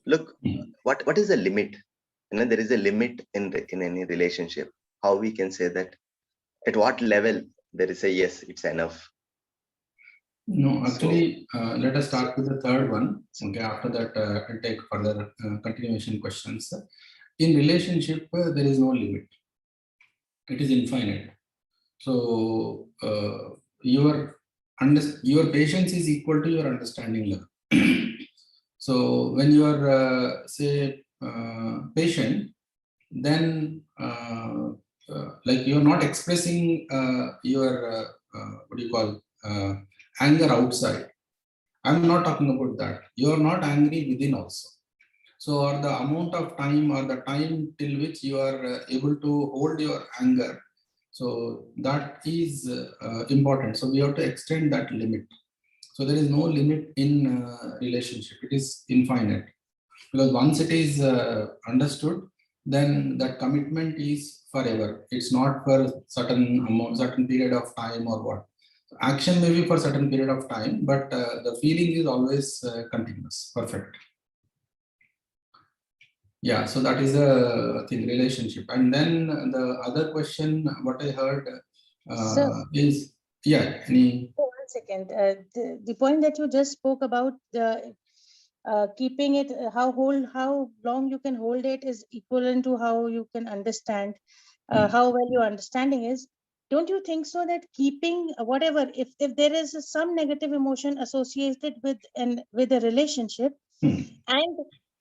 Look, what is the limit? There is a limit in any relationship. How we can say that? At what level there is a yes, it's enough. No, actually, let us start with the third one. Okay, after that, I'll take further continuation questions. In relationship, there is no limit. It is infinite. So your patience is equal to your understanding level. So when you are say patient, then like you are not expressing your what do you call anger outside. I'm not talking about that. You are not angry within also. So, or the amount of time or the time till which you are able to hold your anger. So that is important. So we have to extend that limit. So there is no limit in relationship. It is infinite. Because once it is understood, then that commitment is forever. It's not for certain period of time or what. Action may be for certain period of time, but the feeling is always continuous, perfect. Yeah, so that is a thing, relationship. And then the other question, what I heard is, yeah, any... Oh, 1 second. The point that you just spoke about, keeping it, how long you can hold it is equivalent to how you can understand, how well your understanding is. Don't you think so that keeping whatever, if there is some negative emotion associated with a relationship, and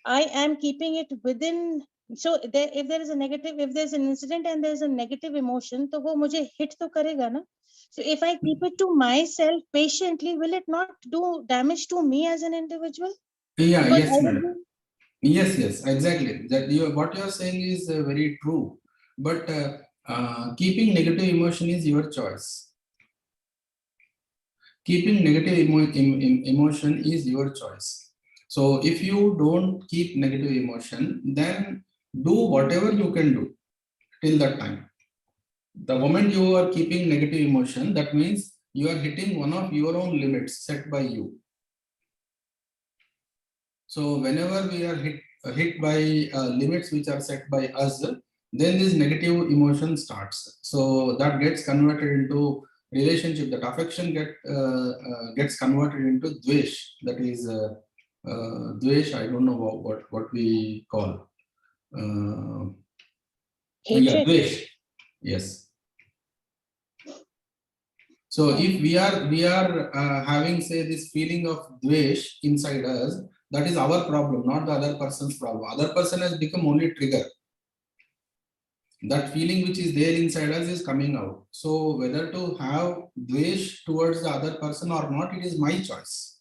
I am keeping it within, so if there is a negative, if there's an incident and there's a negative emotion, तो वो मुझे hit तो करेगा ना. So if I keep it to myself patiently, will it not do damage to me as an individual? Yeah, Because yes, madam. Yes, exactly. That what you are saying is very true. But keeping negative emotion is your choice. Keeping negative emotion is your choice. So if you don't keep negative emotion, then do whatever you can do till that time. The moment you are keeping negative emotion, that means you are hitting one of your own limits set by you. So whenever we are hit by limits which are set by us, then this negative emotion starts. So that gets converted into relationship. That affection gets converted into dvesh. That is dvesh. I don't know what we call. Yeah, dvesh. Yes. So if we are having, say, this feeling of dvesh inside us, that is our problem, not the other person's problem. Other person has become only trigger. That feeling which is there inside us is coming out. So whether to have dvesh towards the other person or not, it is my choice.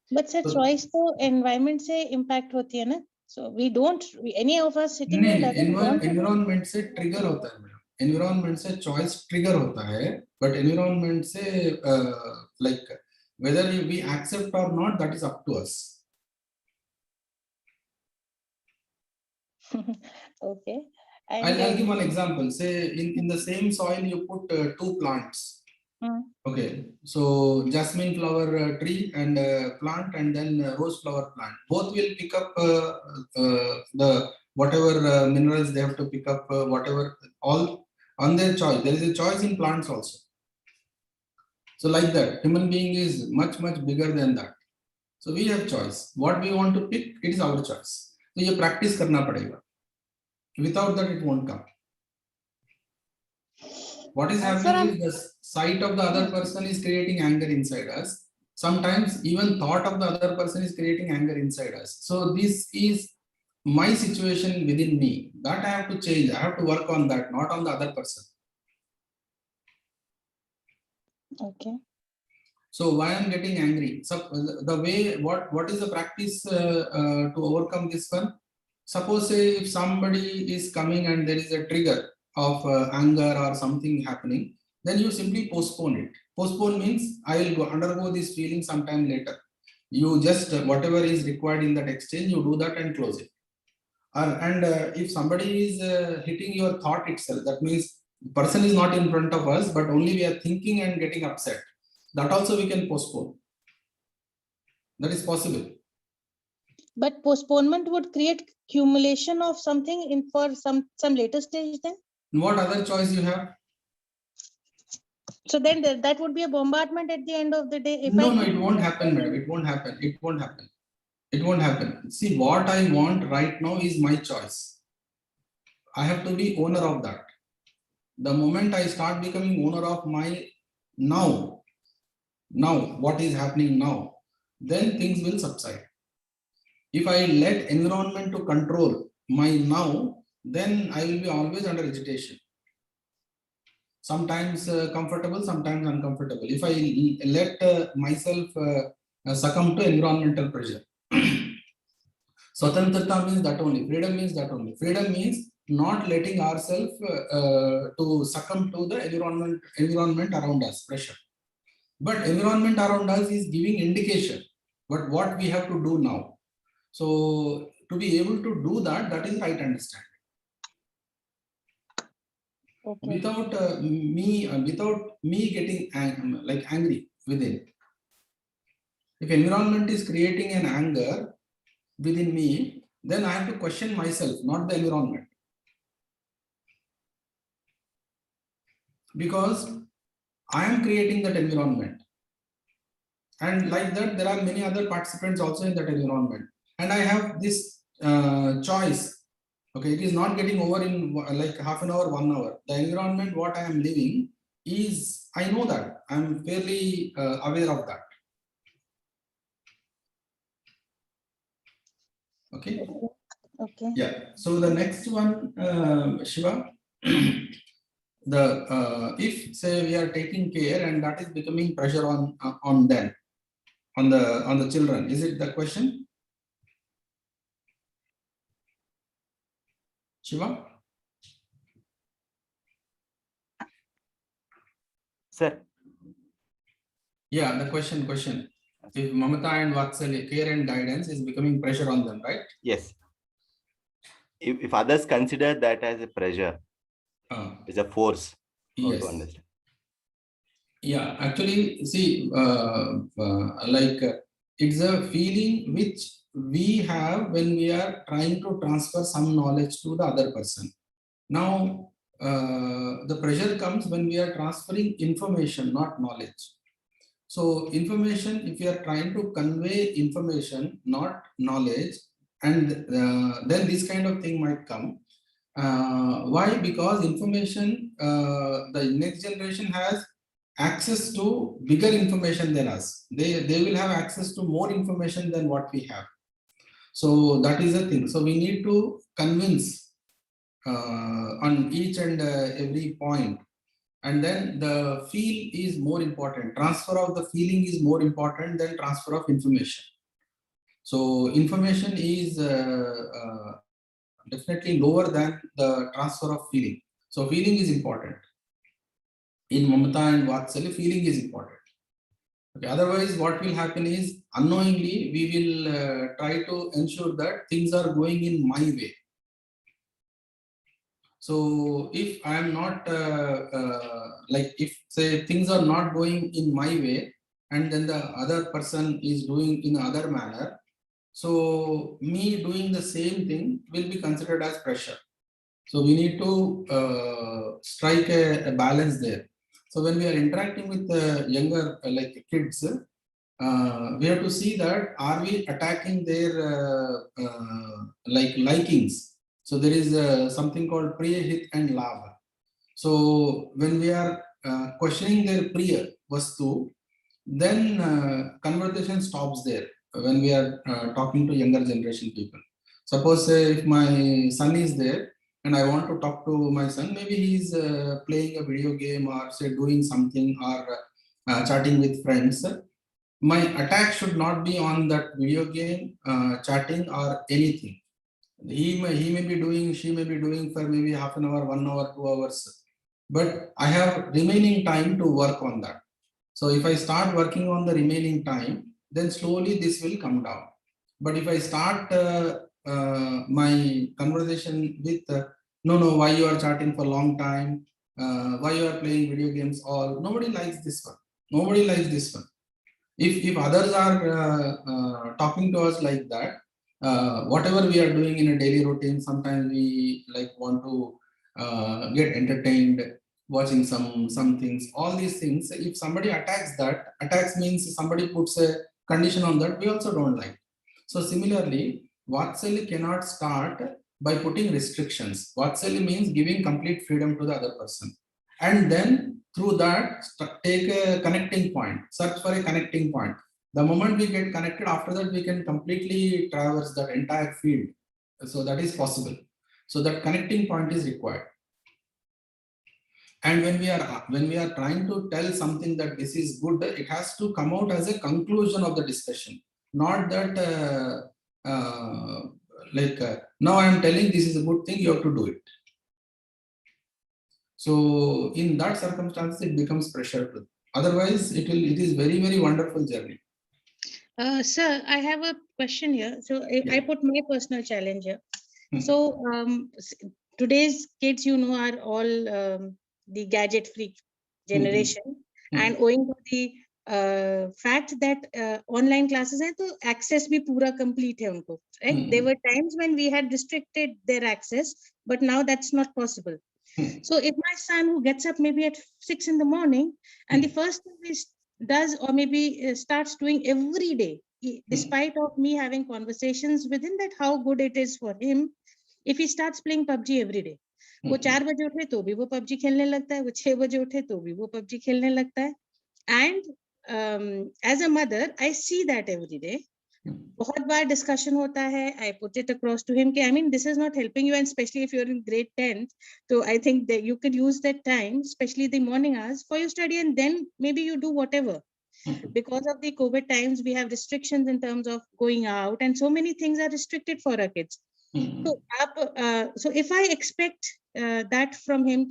But sir, choice to environment से impact होती है ना. So we don't, any of us sitting here doesn't want to. Environment से trigger होता है. Environment से choice trigger होता है, but environment से like whether we accept or not, that is up to us. Okay. I'll give one example. Say in the same soil you put two plants. Okay, so jasmine flower tree and plant, and then rose flower plant. Both will pick up the whatever minerals they have to pick up, whatever, all on their choice. There is a choice in plants also. So like that, human being is much bigger than that. So we have choice. What we want to pick, it is our choice. So you practice करना पड़ेगा. Without that, it won't come. What is happening is the sight of the other person is creating anger inside us. Sometimes even thought of the other person is creating anger inside us. So this is my situation within me. That I have to change. I have to work on that, not on the other person. Okay. So why I'm getting angry? So the way, what is the practice to overcome this one? Suppose say if somebody is coming and there is a trigger of anger or something happening, then you simply postpone it. Postpone means I will undergo this feeling sometime later. You just whatever is required in that exchange, you do that and close it. And if somebody is hitting your thought itself, that means the person is not in front of us, but only we are thinking and getting upset. That also we can postpone. That is possible. But postponement would create accumulation of something in for some later stage then. What other choice you have? So then that would be a bombardment at the end of the day. If No, I no, it won't happen, madam. It won't happen. It won't happen. It won't happen. See, what I want right now is my choice. I have to be owner of that. The moment I start becoming owner of my now, what is happening now, then things will subside. If I let environment to control my now, then I will be always under agitation. Sometimes comfortable, sometimes uncomfortable. If I let myself succumb to environmental pressure. Swatantrata means that only. Freedom means that only. Freedom means not letting ourselves to succumb to the environment around us, pressure. But environment around us is giving indication, but what we have to do now. So to be able to do that, that is right understanding. okay. Without me getting angry within. If environment is creating an anger within me, then I have to question myself, not the environment. Because I am creating that environment. And like that, there are many other participants also in that environment. And I have this choice. Okay, it is not getting over in like half an hour, 1 hour. The environment what I am living is, I know that. I am fairly aware of that. Okay. Okay. Yeah. So the next one, Shiva, if say we are taking care and that is becoming pressure on them, on the children, is it the question? Shiva? Sir. Yeah, the question. If Mamata and Vatsalya, care and guidance is becoming pressure on them, right? Yes. If others consider that as a pressure, as a force, how yes. to understand? Yeah, actually, see, it's a feeling which we have when we are trying to transfer some knowledge to the other person. Now, the pressure comes when we are transferring information, not knowledge. So information, if you are trying to convey information, not knowledge, and then this kind of thing might come. Why? Because information, the next generation has access to bigger information than us. They will have access to more information than what we have. So that is the thing. So we need to convince on each and every point. And then the feel is more important. Transfer of the feeling is more important than transfer of information. So information is definitely lower than the transfer of feeling. So feeling is important. In Mamata and Vatsalya, feeling is important. Okay. Otherwise, what will happen is unknowingly we will try to ensure that things are going in my way. So if I am not if say things are not going in my way, and then the other person is doing in other manner, so me doing the same thing will be considered as pressure. So we need to strike a balance there. So when we are interacting with younger kids, we have to see that are we attacking their likings. So there is something called Priya, Hit and Labha. So when we are questioning their Priya Vastu, then conversation stops there when we are talking to younger generation people. Suppose if my son is there and I want to talk to my son, maybe he's playing a video game or say doing something or chatting with friends. My attack should not be on that video game, chatting or anything. He may be doing, she may be doing for maybe half an hour, 1 hour, 2 hours. But I have remaining time to work on that. So if I start working on the remaining time, then slowly this will come down. But if I start my conversation with, no, why you are chatting for a long time, why you are playing video games, all, nobody likes this one. Nobody likes this one. If others are talking to us like that, whatever we are doing in a daily routine, sometimes we like want to get entertained, watching some things, all these things. If somebody attacks means somebody puts a condition on that, we also don't like. So similarly, Vatsalya cannot start by putting restrictions. Vatsalya means giving complete freedom to the other person. And then through that, take a connecting point, search for a connecting point. The moment we get connected, after that, we can completely traverse that entire field. So that is possible. So that connecting point is required. And when we are trying to tell something that this is good, it has to come out as a conclusion of the discussion, not that now I am telling this is a good thing, you have to do it. So in that circumstance, it becomes pressure. Otherwise, it is very, very wonderful journey. Sir, I have a question here. So I put my personal challenge here. So today's kids, are all the gadget freak generation, and owing to the fact that online classes hai, to access bhi pura complete hai unko, right? There were times when we had restricted their access, but now that's not possible. So if my son, who gets up maybe at 6 in the morning, and the first thing he does, or maybe starts doing every day, despite of me having conversations with him that how good it is for him, if he starts playing PUBG every day, वो 4 बजे उठे तो भी वो PUBG खेलने लगता है, वो 6 बजे उठे तो भी वो PUBG खेलने लगता है. And as a mother, I see that every day. बहुत बार discussion होता है. I put it across to him कि I mean, this is not helping you, and especially if you're in grade 10, so I think that you could use that time, especially the morning hours, for your study, and then maybe you do whatever. Because of the COVID times, we have restrictions in terms of going out, and so many things are restricted for our kids. So if I expect that from him,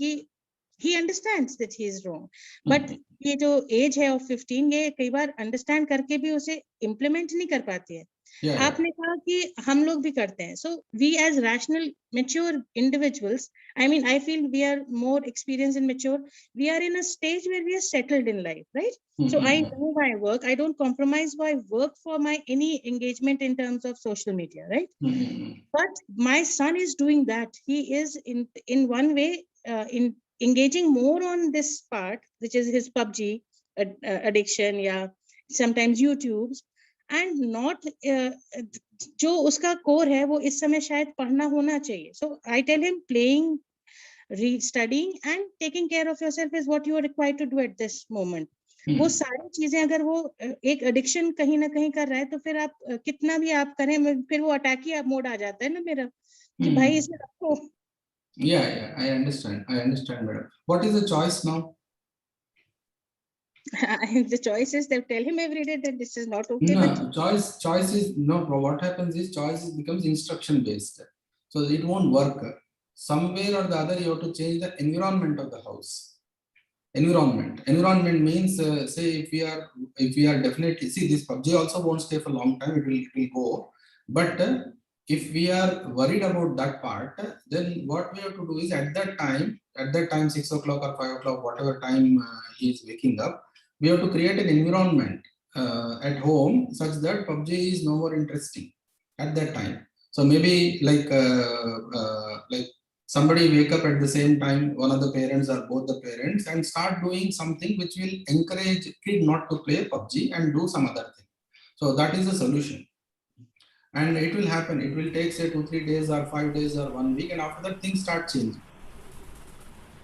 he understands that he is wrong, but ये जो age है of 15, ये कई बार understand करके भी उसे implement नहीं कर पाती है. आपने कहा कि हम लोग भी करते हैं. So we as rational, mature individuals, I mean, I feel we are more experienced and mature. We are in a stage where we are settled in life, right? So I know my work. I don't compromise my work for my any engagement in terms of social media, right? But my son is doing that. He is in one way in engaging more on this part, which is his PUBG addiction, yeah, sometimes YouTube's, and not जो उसका core है वो इस समय शायद पढ़ना होना चाहिए. So I tell him playing, studying and taking care of yourself is what you are required to do at this moment. वो सारी चीजें अगर वो एक एडिक्शन कहीं ना कहीं कर रहा है, तो फिर आप कितना भी आप करें, फिर वो अटैक ही मोड आ जाता है ना मेरा कि भाई इसे रखो. Yeah, I understand, madam. What is the choice now? The choice is they tell him every day that this is not okay. No, choice is no. What happens is choice becomes instruction based, so it won't work. Somewhere or the other, you have to change the environment of the house. Environment means say if we are definitely, see, this PUBG also won't stay for a long time. It will go, but if we are worried about that part, then what we have to do is at that time 6 o'clock or 5 o'clock, whatever time he is waking up, we have to create an environment at home such that PUBG is no more interesting at that time. So maybe like somebody wake up at the same time, one of the parents or both the parents, and start doing something which will encourage kid not to play PUBG and do some other thing. So that is the solution. And it will happen. It will take say 2-3 days or 5 days or 1 week, and after that things start changing.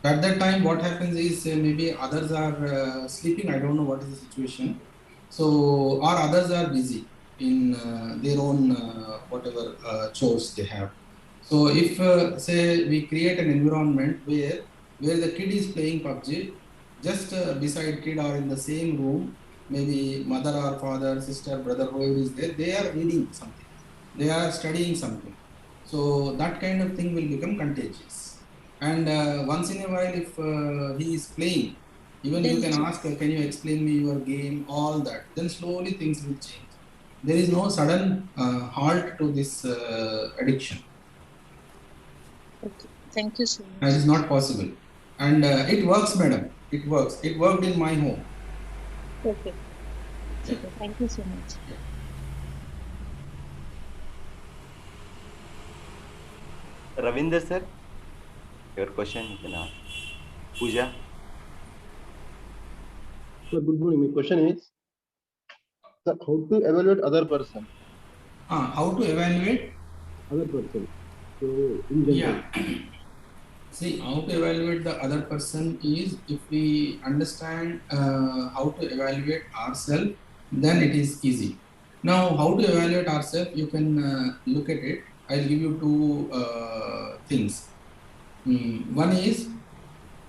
At that time, what happens is maybe others are sleeping. I don't know what is the situation. So, or others are busy in their own whatever chores they have. So, if say we create an environment where the kid is playing PUBG, just beside kid or in the same room, maybe mother or father, sister, brother, whoever is there, they are reading something. They are studying something. So that kind of thing will become contagious. And once in a while, if he is playing, even you can ask, can you explain me your game, all that. Then slowly things will change. There is no sudden halt to this addiction. Okay, thank you so much. That is not possible. And it works, madam. It works. It worked in my home. Okay. Super. Thank you so much. Ravinder sir, your question you can ask. Pooja. So good morning. My question is, sir, how to evaluate other person? How to evaluate? Other person. So in general. Yeah. See, how to evaluate the other person is, if we understand how to evaluate ourselves, then it is easy. Now, how to evaluate ourselves, you can look at it. I'll give you two things. One is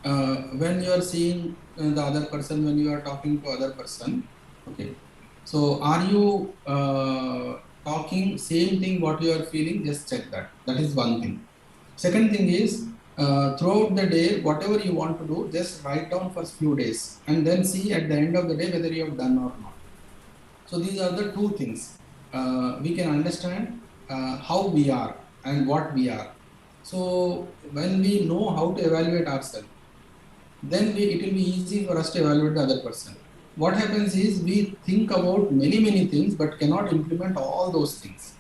when you are seeing the other person, when you are talking to other person, okay. So, are you talking same thing what you are feeling? Just check that. That is one thing. Second thing is, throughout the day, whatever you want to do, just write down for few days and then see at the end of the day whether you have done or not. So these are the two things. We can understand how we are and what we are. So when we know how to evaluate ourselves, then it will be easy for us to evaluate the other person. What happens is we think about many things but cannot implement all those things.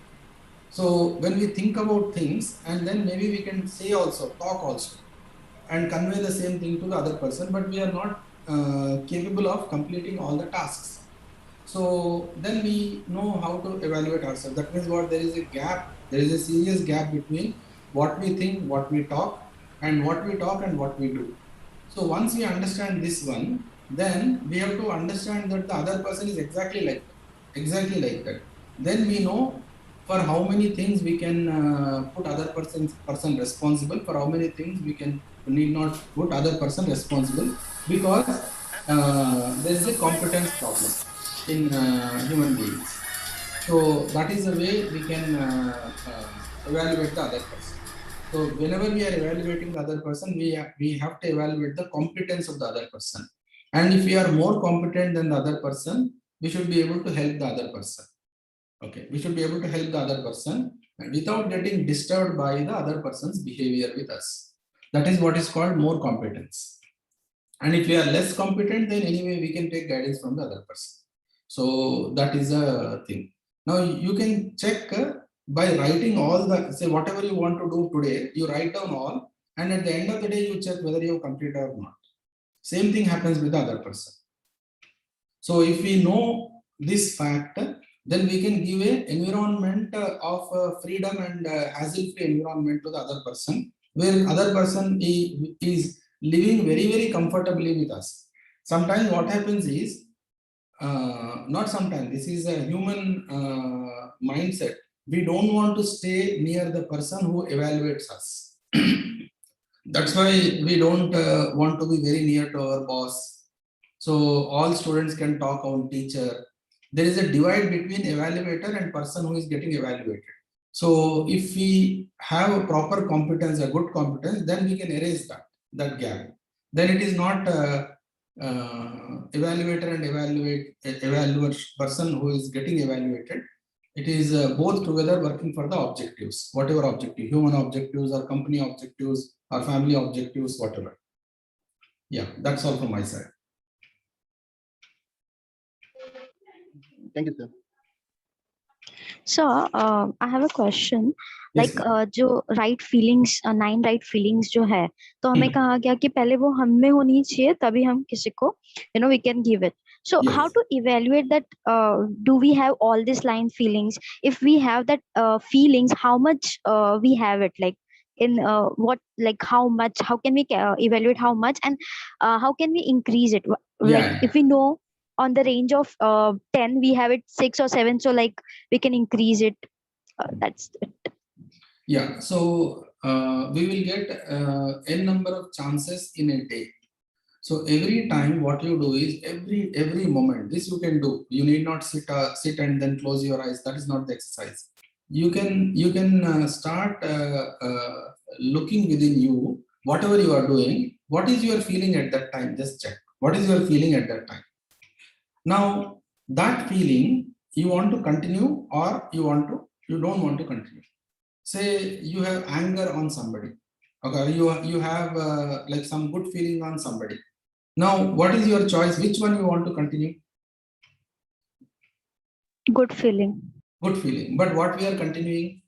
So when we think about things, and then maybe we can say also, talk also, and convey the same thing to the other person, but we are not capable of completing all the tasks. So then we know how to evaluate ourselves. That means what, there is a gap, there is a serious gap between what we think, what we talk, and what we talk and what we do. So once we understand this one, then we have to understand that the other person is exactly like that. Then we know for how many things we can put other person responsible, for how many things we need not put other person responsible, because there is a competence problem in human beings. So that is the way we can evaluate the other person. So whenever we are evaluating the other person, we have to evaluate the competence of the other person. And if we are more competent than the other person, we should be able to help the other person. Okay, we should be able to help the other person without getting disturbed by the other person's behavior with us. That is what is called more competence. And if we are less competent, then anyway we can take guidance from the other person. So that is a thing. Now you can check by writing all the, say whatever you want to do today, you write down all, and at the end of the day you check whether you have completed or not. Same thing happens with the other person. So if we know this fact, then we can give an environment of freedom and hassle-free environment to the other person, where other person is living very comfortably with us. Sometimes what happens is, not sometimes, this is a human mindset. We don't want to stay near the person who evaluates us. That's why we don't want to be very near to our boss. So all students can talk on teacher. There is a divide between evaluator and person who is getting evaluated. So if we have a proper competence, a good competence, then we can erase that gap. Then it is not evaluator and evaluator person who is getting evaluated. It is both together working for the objectives, whatever objective, human objectives or company objectives or family objectives, whatever. Yeah, that's all from my side. Thank you, sir. So I have a question. Yes, Like जो right feelings 9 right feelings जो है, तो हमें कहा गया कि पहले वो हम में होनी चाहिए तभी हम किसी को we can give it. So Yes. how to evaluate that? Do we have all these 9 feelings? If we have that feelings, how much we have it? Like in what, like how much? How can we evaluate how much, and how can we increase it? Like if we know on the range of 10, we have it 6 or 7, so like we can increase it. That's it. Yeah, so we will get n number of chances in a day. So every time what you do is every moment, this you can do. You need not sit and then close your eyes. That is not the exercise. You can start looking within you, whatever you are doing. What is your feeling at that time? Just check. What is your feeling at that time? Now that feeling, you want to continue or you don't want to continue. Say you have anger on somebody. Okay, you have like some good feeling on somebody. Now, what is your choice? Which one you want to continue? Good feeling. Good feeling. But what we are continuing?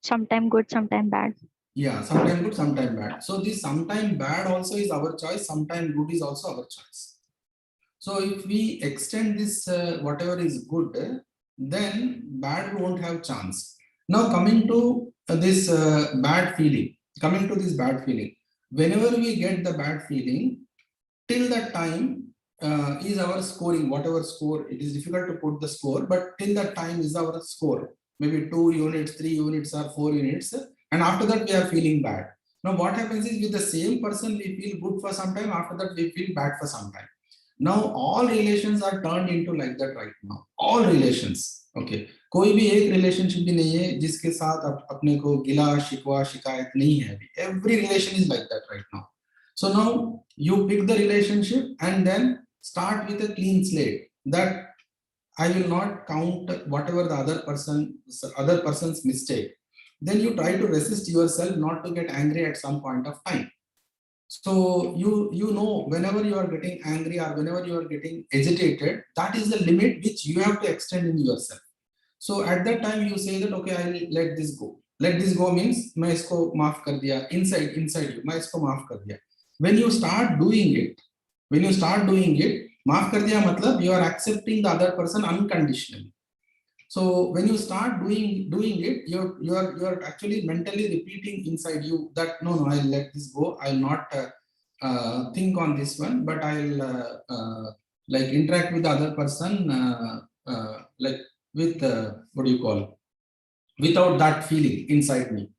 Sometime good, sometime bad. Yeah, sometime good, sometime bad. So this sometime bad also is our choice, sometime good is also our choice. So if we extend this whatever is good, then bad won't have chance. Now coming to this bad feeling, whenever we get the bad feeling, till that time is our scoring, whatever score, it is difficult to put the score, but till that time is our score, maybe 2 units, 3 units or 4 units, and after that we are feeling bad. Now what happens is with the same person we feel good for some time, after that we feel bad for some time. Now all relations are turned into like that right now, all relations. Okay, कोई भी एक relationship भी नहीं है जिसके साथ अपने को गिला शिकवा शिकायत नहीं है. Every relation is like that right now. So now you pick the relationship and then start with a clean slate, that I will not count whatever the other person's mistake. Then you try to resist yourself not to get angry at some point of time. So you know whenever you are getting angry or whenever you are getting agitated, that is the limit which you have to extend in yourself. So at that time you say that okay, I will let this go. Let this go means मैं इसको माफ कर दिया, inside you मैं इसको माफ कर दिया. When you start doing it, माफ कर दिया मतलब you are accepting the other person unconditionally. So when you start doing it, you are actually mentally repeating inside you that no, I'll let this go. I'll not think on this one, but I'll like interact with the other person like with what do you call, without that feeling inside me.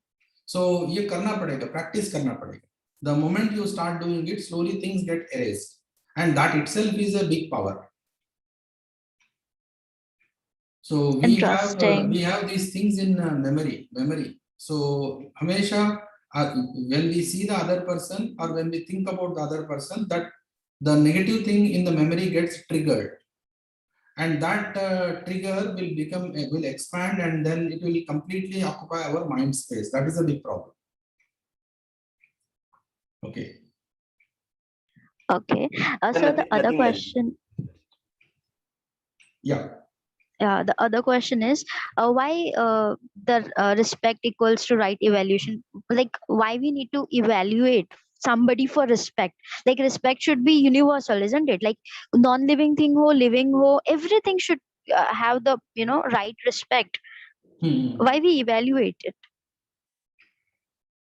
So ये करना पड़ेगा, practice करना पड़ेगा. The moment you start doing it, slowly things get erased, and that itself is a big power. So we have these things in memory. So hamesha when we see the other person or when we think about the other person, that the negative thing in the memory gets triggered, and that trigger will expand, and then it will completely occupy our mind space. That is a big problem. Okay. Okay. So the other question. Yeah. The other question is why the respect equals to right evaluation? Like why we need to evaluate somebody for respect? Like respect should be universal, isn't it? Like non-living thing ho, living ho, everything should have the right respect. Why we evaluate it?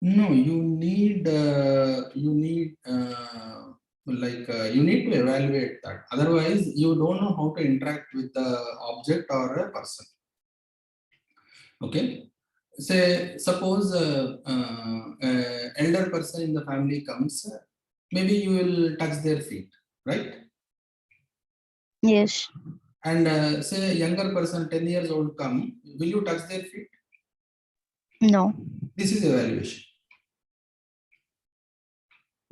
No, you need you need to evaluate that. Otherwise, you don't know how to interact with the object or a person. Okay. Say, suppose elder person in the family comes, maybe you will touch their feet, right? Yes. And say a younger person, 10 years old come, will you touch their feet? No. This is evaluation.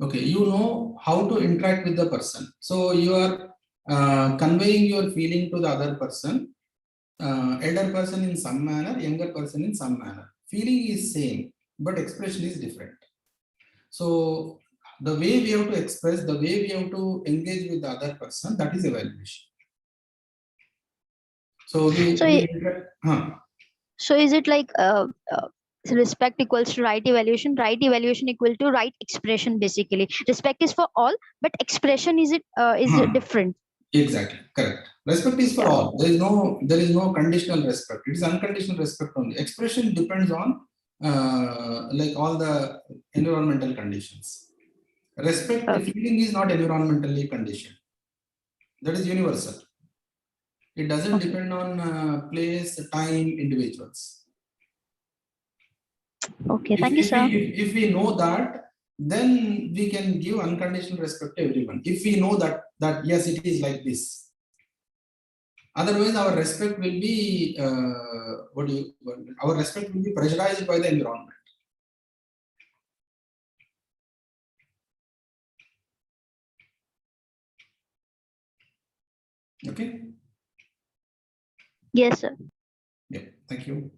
Okay, you know how to interact with the person. So you are conveying your feeling to the other person, elder person in some manner, younger person in some manner. Feeling is same, but expression is different. So the way we have to express, the way we have to engage with the other person, that is evaluation. So so is it like respect equals to right evaluation equal to right expression? Basically respect is for all, but expression is different. Exactly, correct. Respect is for all. There is no conditional respect. It is unconditional respect only. Expression depends on like all the environmental conditions. Respect feeling is not environmentally conditioned. That is universal. It doesn't depend on place, time, individuals. Okay, thank you, sir. If we know that, then we can give unconditional respect to everyone. If we know that yes, it is like this. Otherwise, our respect will be our respect will be pressurized by the environment. Okay. Yes, sir. Yeah. Thank you.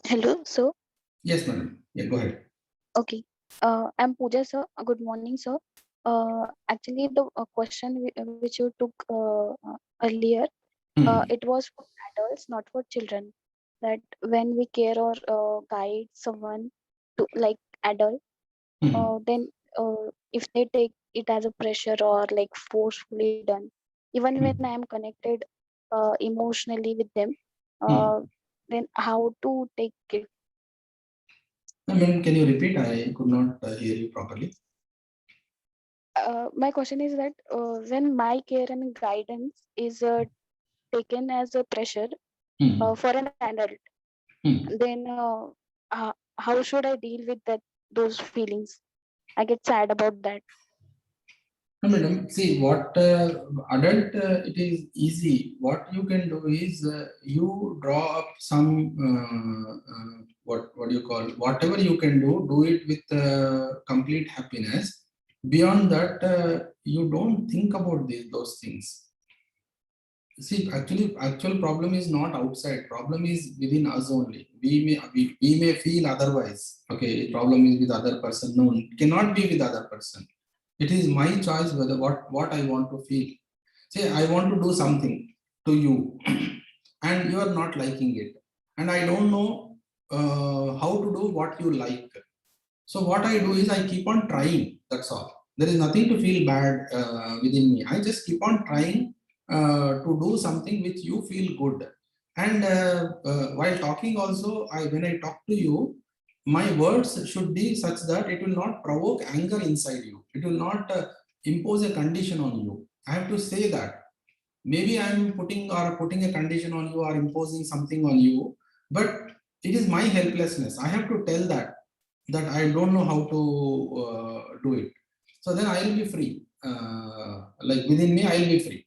Hello, so Yes, madam. Yeah, go ahead. okay. I'm Pooja, sir. Good morning, sir. Actually, the question which you took earlier, it was for adults, not for children. That when we care or guide someone to like adult, then if they take it as a pressure or like forcefully done, even when I am connected emotionally with them, then how to take it? I mean, can you repeat? I could not hear you properly. My question is that when my care and guidance is taken as a pressure for an adult, then how should I deal with those feelings? I get sad about that. No, madam, see what adult, it is easy. What you can do is you draw up some what do you call, whatever you can do it with complete happiness. Beyond that, you don't think about those things. See, actual problem is not outside. Problem is within us only. We may feel otherwise. Okay, problem is with other person. No, it cannot be with other person. It is my choice whether what I want to feel. Say I want to do something to you, and you are not liking it, and I don't know how to do what you like. So what I do is I keep on trying. That's all. There is nothing to feel bad within me. I just keep on trying to do something which you feel good. And while talking also, when I talk to you, my words should be such that it will not provoke anger inside you. It will not impose a condition on you. I have to say that. Maybe I am putting a condition on you or imposing something on you, but it is my helplessness. I have to tell that I don't know how to do it. So then I will be free. Like within me, I will be free.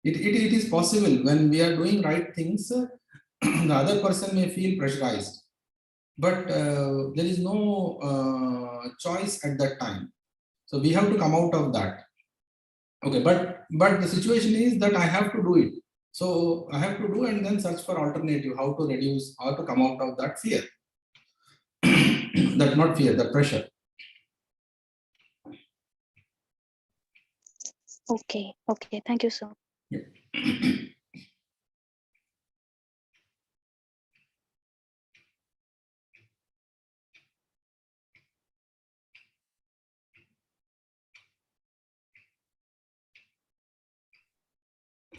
It is possible when we are doing right things, the other person may feel pressurized, but there is no choice at that time. So we have to come out of that. Okay, but the situation is that I have to do it. So I have to do and then search for alternative, how to reduce, how to come out of that fear. That not fear, the pressure. Okay. Thank you, sir. Yeah.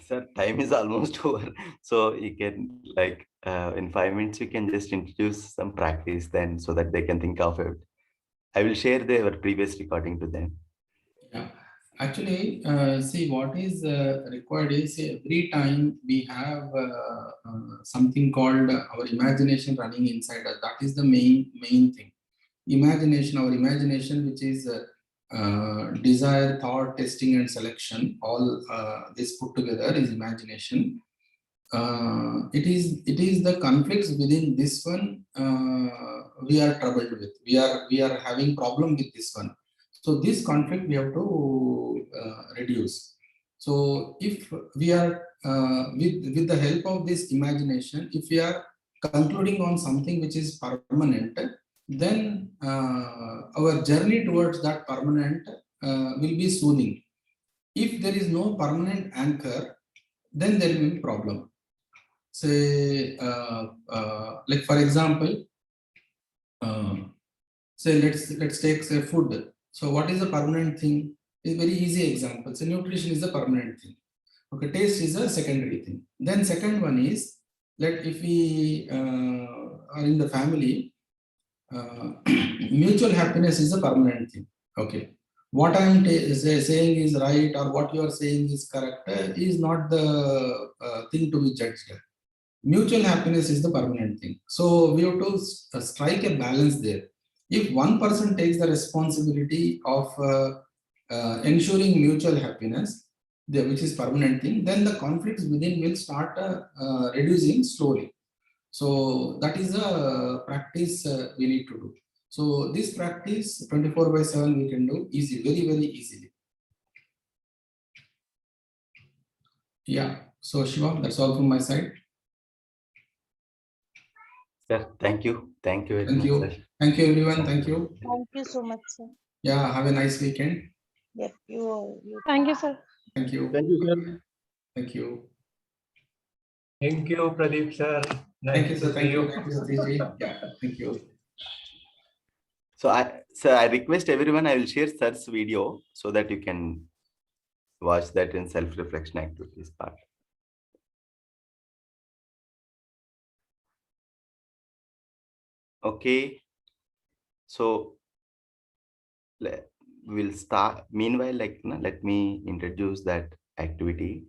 Sir, time is almost over. So you can in 5 minutes, we can just introduce some practice then so that they can think of it. I will share their previous recording to them. Yeah, actually, see what is required is every time we have something called our imagination running inside us. That is the main thing. Our imagination, which is desire, thought, testing, and selection. All this put together is imagination. It is the conflicts within this one we are troubled with. We are having problem with this one. So this conflict we have to reduce. So if we are with the help of this imagination, if we are concluding on something which is permanent, then our journey towards that permanent will be soothing. If there is no permanent anchor, then there will be problem. Say, like for example, say let's take say food. So what is a permanent thing? Is very easy example. So nutrition is a permanent thing. Okay, taste is a secondary thing. Then second one is, if we are in the family, mutual happiness is a permanent thing. Okay, what I am saying is right or what you are saying is correct is not the thing to be judged. Mutual happiness is the permanent thing. So we have to strike a balance there. If one person takes the responsibility of ensuring mutual happiness, which is permanent thing, then the conflicts within will start reducing slowly. So that is a practice we need to do. So this practice 24/7 we can do easy, very easily. Yeah. So Shiva, that's all from my side. Sir, thank you. Thank you very Thank much, you. sir. Thank you, everyone. Thank you. Thank you so much, sir. Yeah, have a nice weekend. Yep, you. Thank you, sir. Thank you. Thank you, sir. Thank you. Thank you, Pradeep sir. Thank Nice you, to sir. see Thank you. you. Thank you, Satish ji. Yeah, thank you. So I request everyone, I will share sir's video so that you can watch that in self-reflection activities part. Okay. So we'll start. Meanwhile, let me introduce that activity.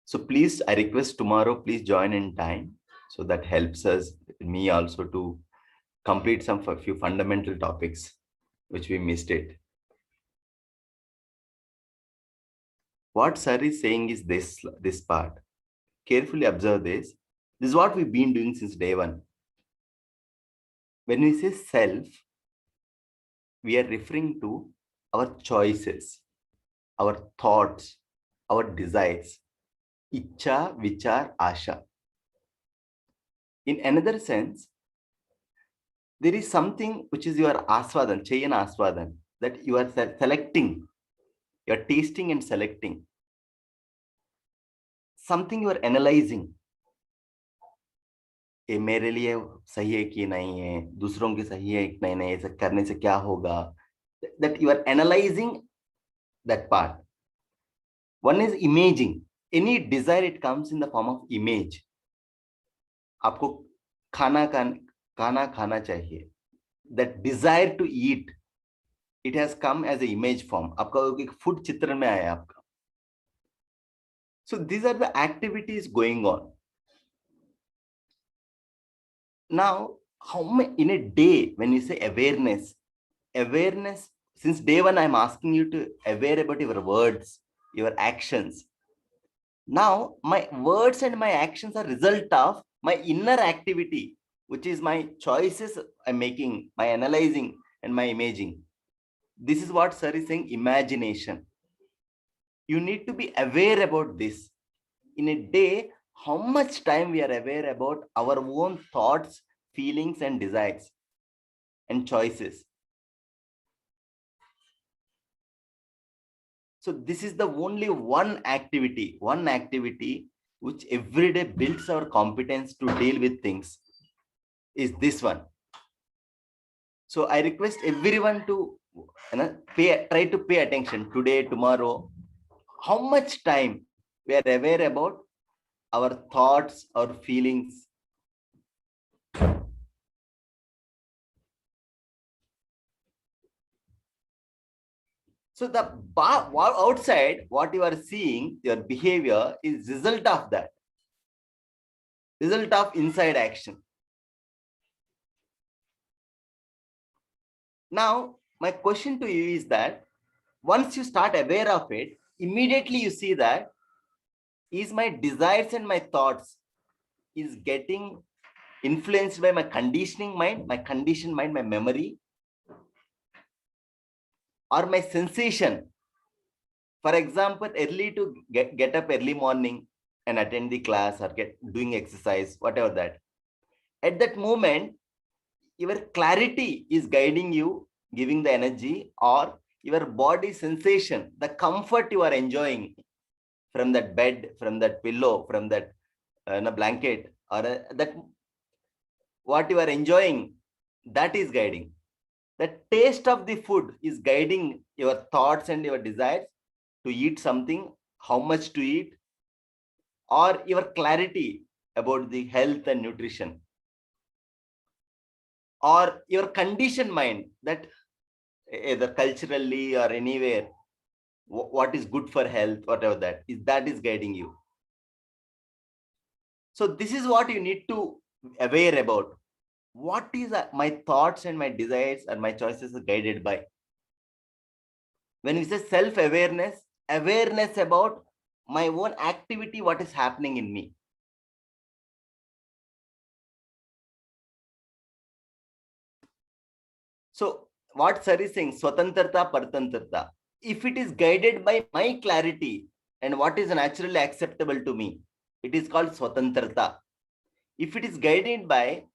So please, I request tomorrow, please join in time. So that helps us, me also, to complete some few fundamental topics which we missed it. What sir is saying is this part. Carefully observe this. This is what we've been doing since day one. When we say self, we are referring to our choices, our thoughts, our desires, icha, vichar, asha. In another sense, there is something which is your aswadan, chayan aswadan, that you are selecting, you are tasting and selecting. Something you are analyzing. ये मेरे लिए सही है कि नहीं है, दूसरों के सही है कि नहीं, ऐसा करने से क्या होगा. That you are analyzing that part. One is imaging. Any desire, it comes in the form of image. आपको खाना खाना चाहिए. That desire to eat, it has come as an image form. आपका एक food चित्र में आया आपका. So these are the activities going on. Now, how many in a day, when you say awareness, since day one, I'm asking you to aware about your words, your actions. Now, my words and my actions are result of my inner activity, which is my choices I'm making, my analyzing and my imaging. This is what sir is saying, imagination. You need to be aware about this. In a day, how much time we are aware about our own thoughts, feelings and desires and choices. So this is the only one activity which every day builds our competence to deal with things, is this one. So I request everyone to try to pay attention today, tomorrow, how much time we are aware about our thoughts, our feelings. So the outside, what you are seeing, your behavior is result of that. Result of inside action. Now, my question to you is that once you start aware of it, immediately you see that is my desires and my thoughts is getting influenced by my conditioning mind, my conditioned mind, my memory, or my sensation. For example, early to get up early morning and attend the class or doing exercise, whatever that. At that moment, your clarity is guiding you, giving the energy, or your body sensation, the comfort you are enjoying from that bed, from that pillow, from that blanket, or that what you are enjoying, that is guiding. The taste of the food is guiding your thoughts and your desires to eat something, how much to eat, or your clarity about the health and nutrition, or your conditioned mind that either culturally or anywhere, what is good for health, whatever that is guiding you. So this is what you need to aware about. What is my thoughts and my desires and my choices are guided by? When we say self-awareness, awareness about my own activity, what is happening in me. So what sir is saying, swatantrata, paratantrata. If it is guided by my clarity and what is naturally acceptable to me, it is called Swatantrata. If it is guided by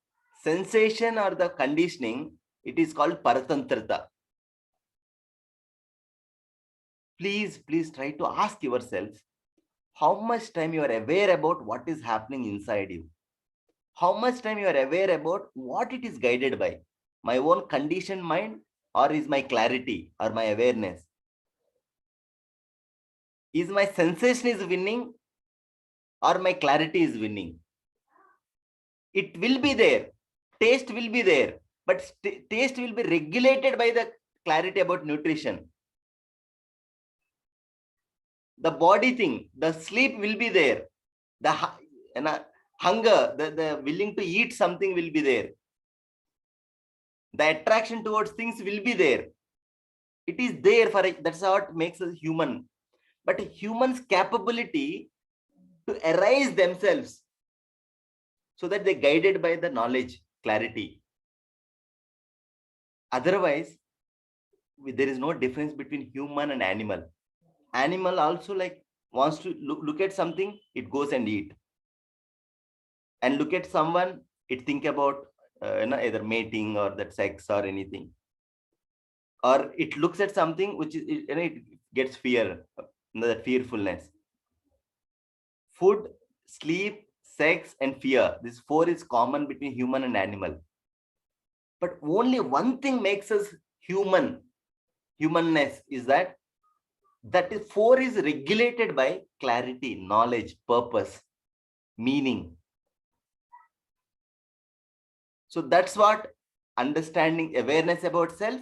sensation or the conditioning, it is called Paratantrata. Please try to ask yourself how much time you are aware about what is happening inside you. How much time you are aware about what it is guided by, my own conditioned mind, or is my clarity or my awareness? Is my sensation is winning or my clarity is winning? It will be there. Taste will be there, but taste will be regulated by the clarity about nutrition. The body thing, the sleep will be there. The hunger, the willing to eat something will be there. The attraction towards things will be there. It is there that's what makes us human. But humans' capability to arise themselves so that they're guided by the knowledge, clarity. Otherwise, there is no difference between human and animal. Animal also like wants to look at something, it goes and eat. And look at someone, it think about either mating or that sex or anything. Or it looks at something which is, it gets fear, the fearfulness. Food, sleep, sex, and fear. This 4 is common between human and animal. But only one thing makes us humanness is that 4 is regulated by clarity, knowledge, purpose, meaning. So that's what understanding, awareness about self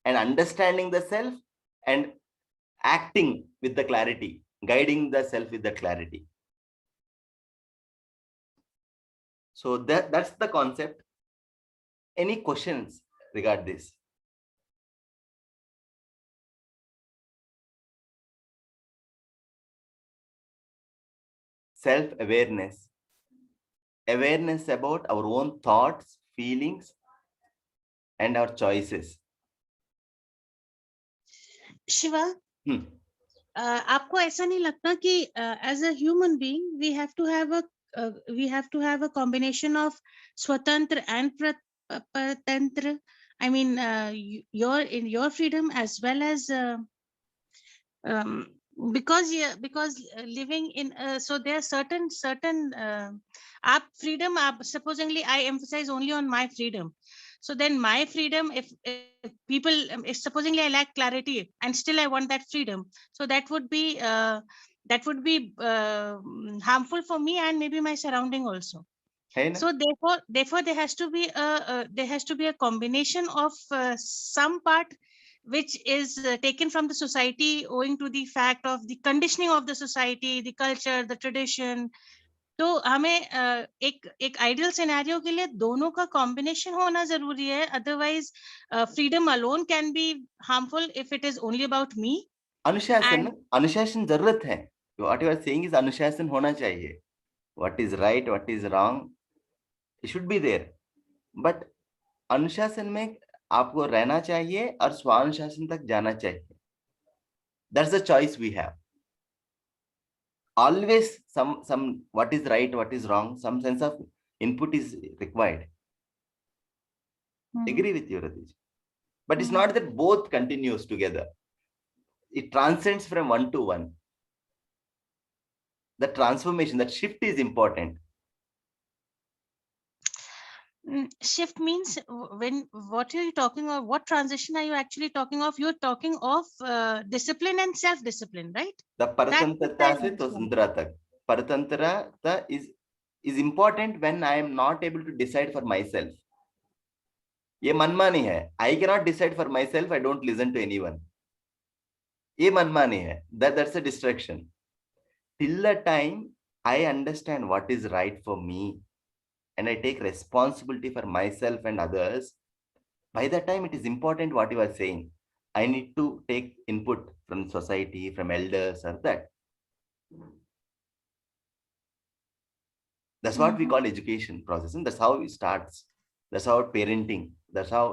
and understanding the self and acting with the clarity, guiding the self with the clarity. So that's the concept. Any questions regarding this? Self-awareness. Awareness about our own thoughts, feelings, and our choices. Shiva, आपको ऐसा नहीं लगता कि as a human being we have to have a combination of swatantra and paratantra? I mean, your freedom as well as because living in so there are certain freedom. Supposingly I emphasize only on my freedom. So then my freedom, if people, if supposingly I lack clarity and still I want that freedom, so that would be harmful for me and maybe my surrounding also. So therefore there has to be a combination of some part which is taken from the society owing to the fact of the conditioning of the society, the culture, the tradition. तो हमें एक ideal scenario के लिए दोनों का combination होना जरूरी है. Otherwise freedom alone can be harmful if it is only about me. अनुशासन जरूरत है. What you are saying is अनुशासन होना चाहिए. What is right, what is wrong, it should be there. But अनुशासन में आपको रहना चाहिए और स्वानुशासन तक जाना चाहिए. That's the choice we have. Always some what is right, what is wrong, some sense of input is required. Agree with you, Radhij. But it's not that both continues together. It transcends from one to one. The transformation, that shift is important. Shift means when, what are you talking of? What transition are you actually talking of? You're talking of discipline and self-discipline, right? The paratantrata se swatantra tak. Paratantrata is important when I am not able to decide for myself. ये मनमानी है. I cannot decide for myself. I don't listen to anyone. ये मनमानी है. That's a distraction. Till the time I understand what is right for me and I take responsibility for myself and others, by that time it is important what you are saying. I need to take input from society, from elders or that. That's what we call education process, and that's how it starts. That's how parenting, that's how